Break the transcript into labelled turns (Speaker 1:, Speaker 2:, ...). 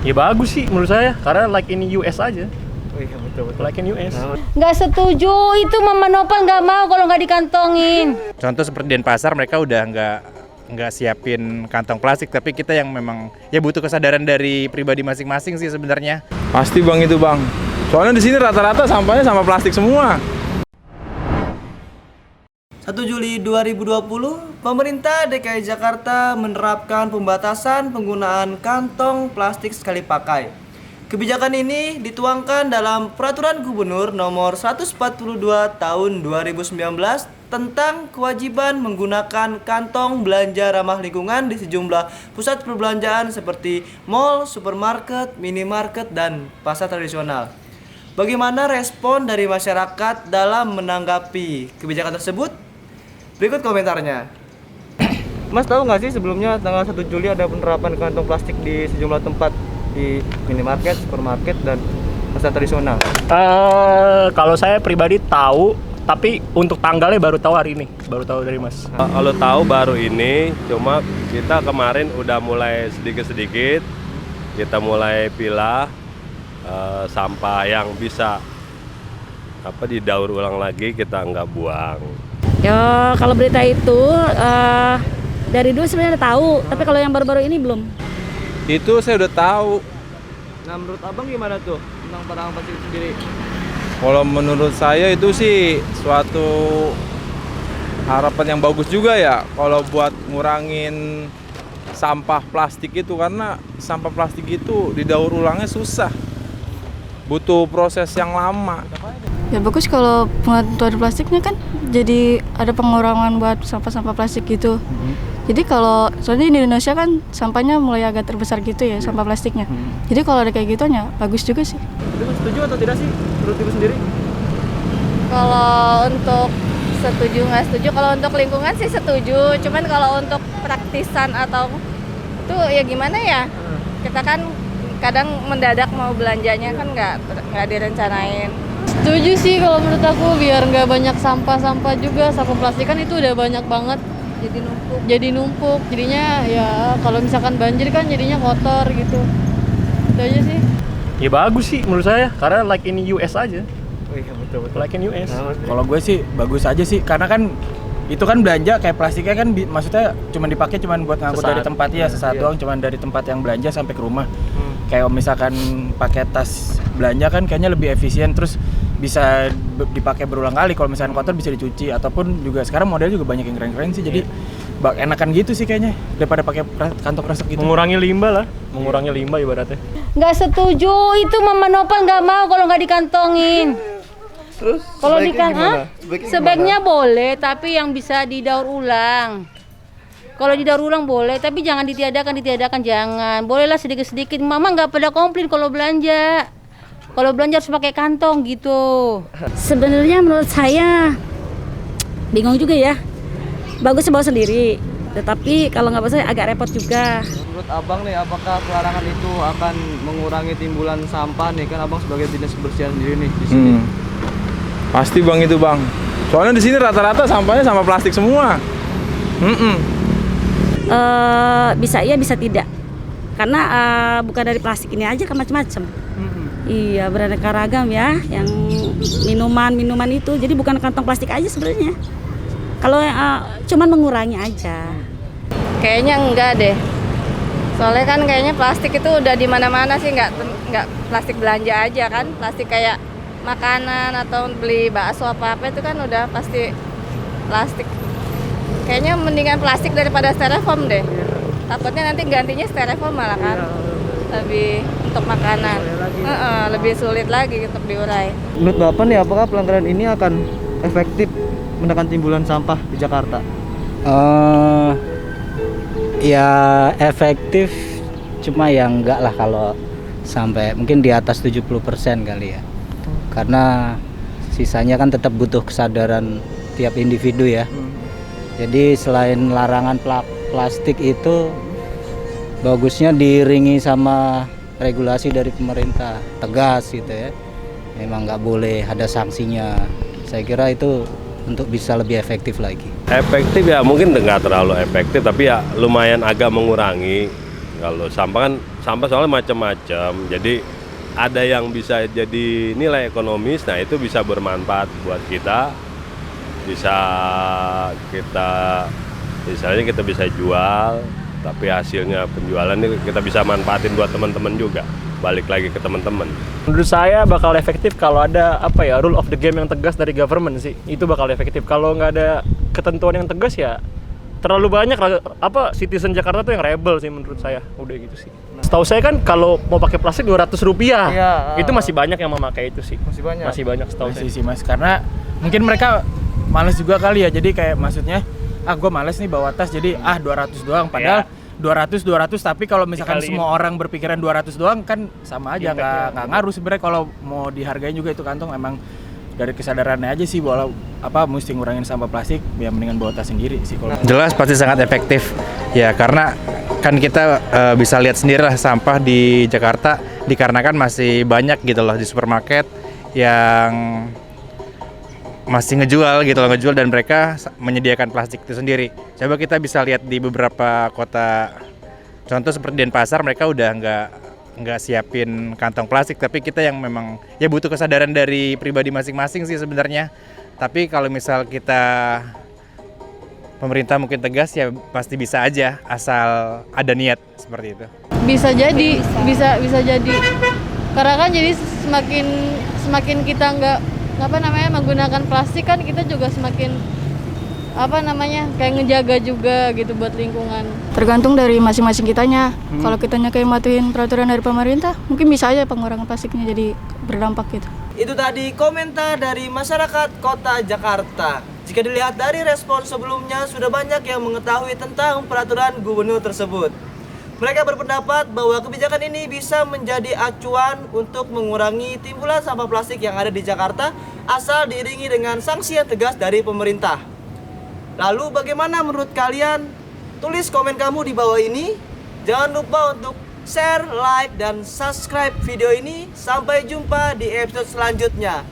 Speaker 1: Ya bagus sih menurut saya, karena like in US aja.
Speaker 2: Oh iya betul.
Speaker 1: Like in US.
Speaker 3: Nggak setuju, itu Mama Nopal nggak mau kalau nggak dikantongin.
Speaker 4: Contoh seperti Denpasar, mereka udah nggak siapin kantong plastik, tapi kita yang memang ya butuh kesadaran dari pribadi masing-masing sih sebenarnya.
Speaker 5: Pasti bang itu bang. Soalnya di sini rata-rata sampahnya sampah plastik semua.
Speaker 2: 1 Juli 2020, pemerintah DKI Jakarta menerapkan pembatasan penggunaan kantong plastik sekali pakai. Kebijakan ini dituangkan dalam Peraturan Gubernur Nomor 142 Tahun 2019 tentang kewajiban menggunakan kantong belanja ramah lingkungan di sejumlah pusat perbelanjaan seperti mal, supermarket, minimarket, dan pasar tradisional. Bagaimana respon dari masyarakat dalam menanggapi kebijakan tersebut? Berikut komentarnya. Mas tahu nggak sih sebelumnya tanggal 1 Juli ada penerapan kantong plastik di sejumlah tempat di minimarket, supermarket, dan pasar tradisional?
Speaker 1: Kalau saya pribadi tahu, tapi untuk tanggalnya baru tahu hari ini. Baru tahu dari Mas.
Speaker 6: Kalau tahu baru ini, cuma kita kemarin udah mulai sedikit-sedikit kita mulai pilah sampah yang bisa didaur ulang lagi, kita nggak buang.
Speaker 7: Ya kalau berita itu dari dulu sebenarnya udah tahu, tapi kalau yang baru-baru ini belum.
Speaker 5: Itu saya udah tahu.
Speaker 2: Nah menurut abang gimana tuh tentang penerapan plastik itu sendiri?
Speaker 5: Kalau menurut saya itu sih suatu harapan yang bagus juga ya. Kalau buat ngurangin sampah plastik itu, karena sampah plastik itu didaur ulangnya susah. Butuh proses yang lama.
Speaker 8: Ya bagus kalau pengaturan plastiknya kan jadi ada pengurangan buat sampah-sampah plastik gitu. Jadi kalau soalnya di Indonesia kan sampahnya mulai agak terbesar gitu ya, sampah plastiknya. Jadi kalau ada kayak gitunya bagus juga sih.
Speaker 2: Itu setuju atau tidak sih menurut ibu sendiri?
Speaker 3: Kalau untuk setuju nggak setuju, kalau untuk lingkungan sih setuju. Cuman kalau untuk praktisan atau itu ya gimana ya? Kita kan kadang mendadak mau belanjanya kan nggak direncanain.
Speaker 8: Setuju sih kalau menurut aku, biar nggak banyak sampah-sampah juga. Sampah plastik kan itu udah banyak banget. Jadi numpuk. Jadinya ya kalau misalkan banjir kan jadinya kotor gitu. Itu aja sih.
Speaker 1: Ya bagus sih menurut saya, karena like in US aja.
Speaker 2: Oh iya betul.
Speaker 1: Like in US.
Speaker 9: Kalau gue sih bagus aja sih, karena kan itu kan belanja kayak plastiknya kan maksudnya cuma dipakai cuma buat ngangkut dari tempat ya, sesaat doang, cuma dari tempat yang belanja sampai ke rumah. Kayak misalkan pakai tas belanja kan kayaknya lebih efisien, terus bisa dipakai berulang kali. Kalau misalkan kotor bisa dicuci, ataupun juga sekarang modelnya juga banyak yang keren-keren sih, jadi enakan gitu sih kayaknya daripada pakai kantong kresek gitu.
Speaker 1: Mengurangi limbah lah, mengurangi limbah ibaratnya.
Speaker 3: Nggak setuju, itu Mama Nopal nggak mau kalau nggak dikantongin.
Speaker 2: Terus
Speaker 3: Kalau
Speaker 2: gimana?
Speaker 3: sebaiknya boleh, tapi yang bisa didaur ulang. Kalau didaur ulang boleh, tapi jangan ditiadakan jangan. Bolehlah sedikit-sedikit. Mama nggak pada komplain kalau belanja. Kalau belanja harus pakai kantong gitu.
Speaker 7: Sebenarnya menurut saya bingung juga ya. Bagus bawa sendiri, tetapi kalau nggak bawa saya agak repot juga.
Speaker 2: Menurut abang nih, apakah pelarangan itu akan mengurangi timbulan sampah nih? Kan abang sebagai dinas kebersihan sendiri nih di sini.
Speaker 5: Pasti bang itu bang. Soalnya di sini rata-rata sampahnya sampah plastik semua.
Speaker 7: Bisa iya bisa tidak, karena bukan dari plastik ini aja kan macam-macam. Iya, beraneka ragam ya, yang minuman itu, jadi bukan kantong plastik aja sebenarnya. Kalau cuman mengurangi aja.
Speaker 3: Kayaknya enggak deh. Soalnya kan kayaknya plastik itu udah di mana-mana sih, nggak plastik belanja aja kan, plastik kayak makanan atau beli bakso apa-apa itu kan udah pasti plastik. Kayaknya mendingan plastik daripada styrofoam deh. Takutnya nanti gantinya styrofoam malah kan. Lebih untuk makanan. Lebih sulit lagi untuk diurai.
Speaker 2: Menurut Bapak nih, apakah pelanggaran ini akan efektif menekan timbulan sampah di Jakarta?
Speaker 10: Ya efektif, cuma ya enggak lah kalau sampai mungkin di atas 70% kali ya. Karena sisanya kan tetap butuh kesadaran tiap individu ya. Jadi selain larangan plastik itu bagusnya diiringi sama regulasi dari pemerintah, tegas gitu ya. Memang nggak boleh ada sanksinya. Saya kira itu untuk bisa lebih efektif lagi.
Speaker 6: Efektif ya mungkin nggak terlalu efektif, tapi ya lumayan agak mengurangi. Kalau sampah kan sampah soalnya macam-macam. Jadi ada yang bisa jadi nilai ekonomis, nah itu bisa bermanfaat buat kita. Bisa kita misalnya kita bisa jual, tapi hasilnya penjualan ini kita bisa manfaatin buat teman-teman juga. Balik lagi ke teman-teman.
Speaker 1: Menurut saya bakal efektif kalau ada rule of the game yang tegas dari government sih. Itu bakal efektif. Kalau nggak ada ketentuan yang tegas ya terlalu banyak citizen Jakarta tuh yang rebel sih menurut saya. Udah gitu sih. Setahu saya kan kalau mau pakai plastik Rp200.
Speaker 2: Iya,
Speaker 1: itu masih banyak yang memakai itu sih.
Speaker 2: Masih banyak
Speaker 1: Setahu saya.
Speaker 9: Masih sih Mas, karena mungkin mereka males juga kali ya. Jadi kayak maksudnya gue males nih bawa tas jadi 200 doang, padahal 200 tapi kalau misalkan
Speaker 1: Dikaliin.
Speaker 9: semua orang berpikiran 200 doang kan sama aja, nggak ngaruh sebenarnya. Kalau mau dihargain juga itu kantong, emang dari kesadarannya aja sih bahwa mesti ngurangin sampah plastik, ya mendingan bawa tas sendiri sih kalau.
Speaker 4: Jelas pasti sangat efektif ya, karena kan kita bisa lihat sendiri lah sampah di Jakarta dikarenakan masih banyak gitu loh di supermarket yang masih ngejual dan mereka menyediakan plastik itu sendiri. Coba kita bisa lihat di beberapa kota, contoh seperti Denpasar, mereka udah nggak siapin kantong plastik, tapi kita yang memang ya butuh kesadaran dari pribadi masing-masing sih sebenarnya. Tapi kalau misal kita pemerintah mungkin tegas ya pasti bisa aja, asal ada niat seperti itu.
Speaker 8: Bisa jadi, bisa jadi. Karena kan jadi semakin kita nggak menggunakan plastik kan kita juga semakin kayak ngejaga juga gitu buat lingkungan. Tergantung dari masing-masing kitanya. Kalau kitanya kayak matuhin peraturan dari pemerintah, mungkin bisa aja pengurangan plastiknya jadi berdampak gitu.
Speaker 2: Itu tadi komentar dari masyarakat Kota Jakarta. Jika dilihat dari respon sebelumnya, sudah banyak yang mengetahui tentang peraturan gubernur tersebut. Mereka berpendapat bahwa kebijakan ini bisa menjadi acuan untuk mengurangi timbulan sampah plastik yang ada di Jakarta, asal diiringi dengan sanksi yang tegas dari pemerintah. Lalu bagaimana menurut kalian? Tulis komen kamu di bawah ini. Jangan lupa untuk share, like, dan subscribe video ini. Sampai jumpa di episode selanjutnya.